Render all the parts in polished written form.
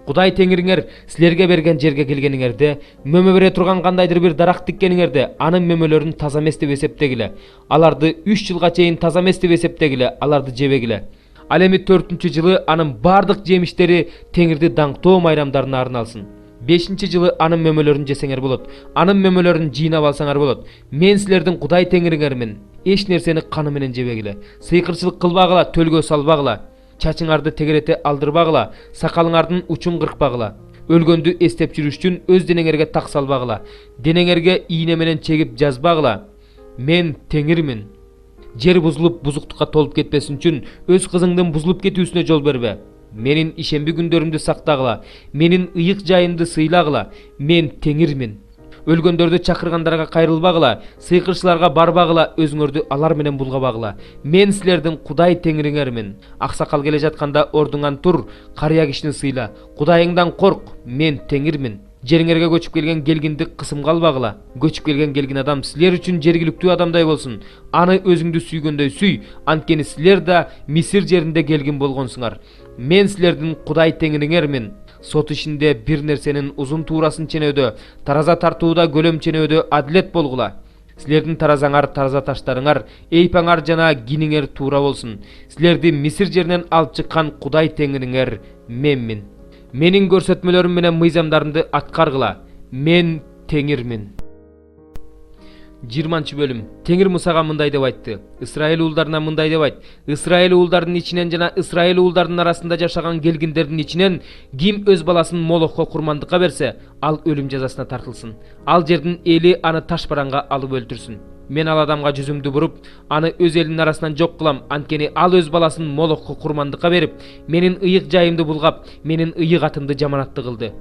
Кудай теңириңер силерге берген жерге келгениңерде, мөмө бере турган кандайдыр бир дарак тиккениңерде, анын мөмөлөрүн таза эмес деп эсептегиле. Аларды 3 жылга чейин таза эмес деп эсептегиле, аларды жебегиле. Ал эми 4-жылы анын бардык жемиштери теңирди даңктоо майрамдарына арналсын. 5-жылы анын мөмөлөрүн жесеңер болот. Анын мөмөлөрүн жыйнап алсаңар болот. Мен силердин Кудай теңириңермин. Эч нерсени каны менен жебегиле. Сыйкырчылык кылбагыла, төлгө салбагыла. Чачыңарды тегеретте алдырбагыла, сакалыңардын учун кыркпагыла. Өлгөндү эстеп жүрүш үчүн өз денеңерге так салбагыла. Денеңерге ийне менен чегип жазбагыла. Мен теңирмин. Жер бузулуп бузуктукка толуп кетпесин үчүн өз кызыңдын бузулуп кетүүсүнө жол бербе. Менин ишемби күндөрүмдү сактагыла, менин ыйык жайымды сыйлагыла. Мен теңирмин. Өлгөндөрдү чакыргандарга кайрылбагыла, сыйкырчыларга барбагыла, өзүңөрдү алар менен булгабагыла. Мен силердин Кудай теңириңермин. Аксакал келе жатканда ордуңан тур, карыя кишини сыйла. Кудайыңдан корк, мен теңирмин. Жериңерге көчүп келген келгинди кысымга албагыла. Көчүп келген келгин адам силер үчүн жергиликтүү адамдай болсун. Аны өзүңдү сүйгөндөй сүй, анткени силер да Мисир жеринде келгин болгонсуңар. Мен силердин Кудай теңириңермин. Сот ишинде бир нерсенин узун туурасын ченөөдө, тараза тартууда көлөм ченөөдө адилет болгула. Силердин таразаңар, тараза таштарыңар, эйпаңар жана киниңер туура болсун. Силерди Мисир жеринен алып чыккан Кудай теңириңер менмин. Менин көрсөтмөлөрүм менен мыйзамдарымды аткаргыла. Мен теңирмин. 20-бөлүм. Теңир Мусага мындай деп айтты. Исраил уулдарына мындай деп айт. Исраил уулдарынын ичинен жана Исраил уулдарынын арасында жашаган келгиндердин ичинен ким өз баласын Молохко курмандыкка берсе, ал өлүм жазасына тартылсын. Ал жердин эли аны таш бараңга алып өлтүрсүн. Мен ал адамга жүзүмдү буруп, аны өз элинин арасынан жок кылам, анткени ал өз баласын Молохко курмандыкка берип, менин ыйык жайымды булгап, менин ыйык атымды жаманаттуу кылды.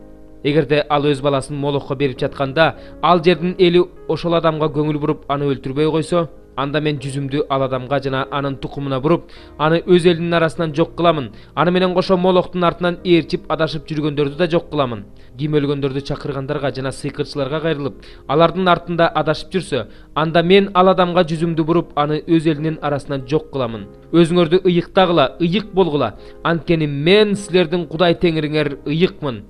Эгерде ал өз баласын Молохко берип жатканда, ал жердин эли ошол адамга көңүл буруп, аны өлтүрбөй койсо, анда мен жүзүмдү ал адамга жана анын тукумуна буруп, аны өз элинин арасынан жок кыламын. Аны менен кошо Молохтун артынан ээрчип адашып жүргөндөрдү да жок кыламын. Ким өлгөндөрдү чакыргандарга жана сыйкырчыларга кайрылып, алардын артында адашып жүрсө, анда мен ал адамга жүзүмдү буруп, аны өз элинин арасынан жок кыламын. Өзүңөрдү ыйыктагыла, ыйык болгула, анткени мен силердин Кудай теңириңер ыйыкмын.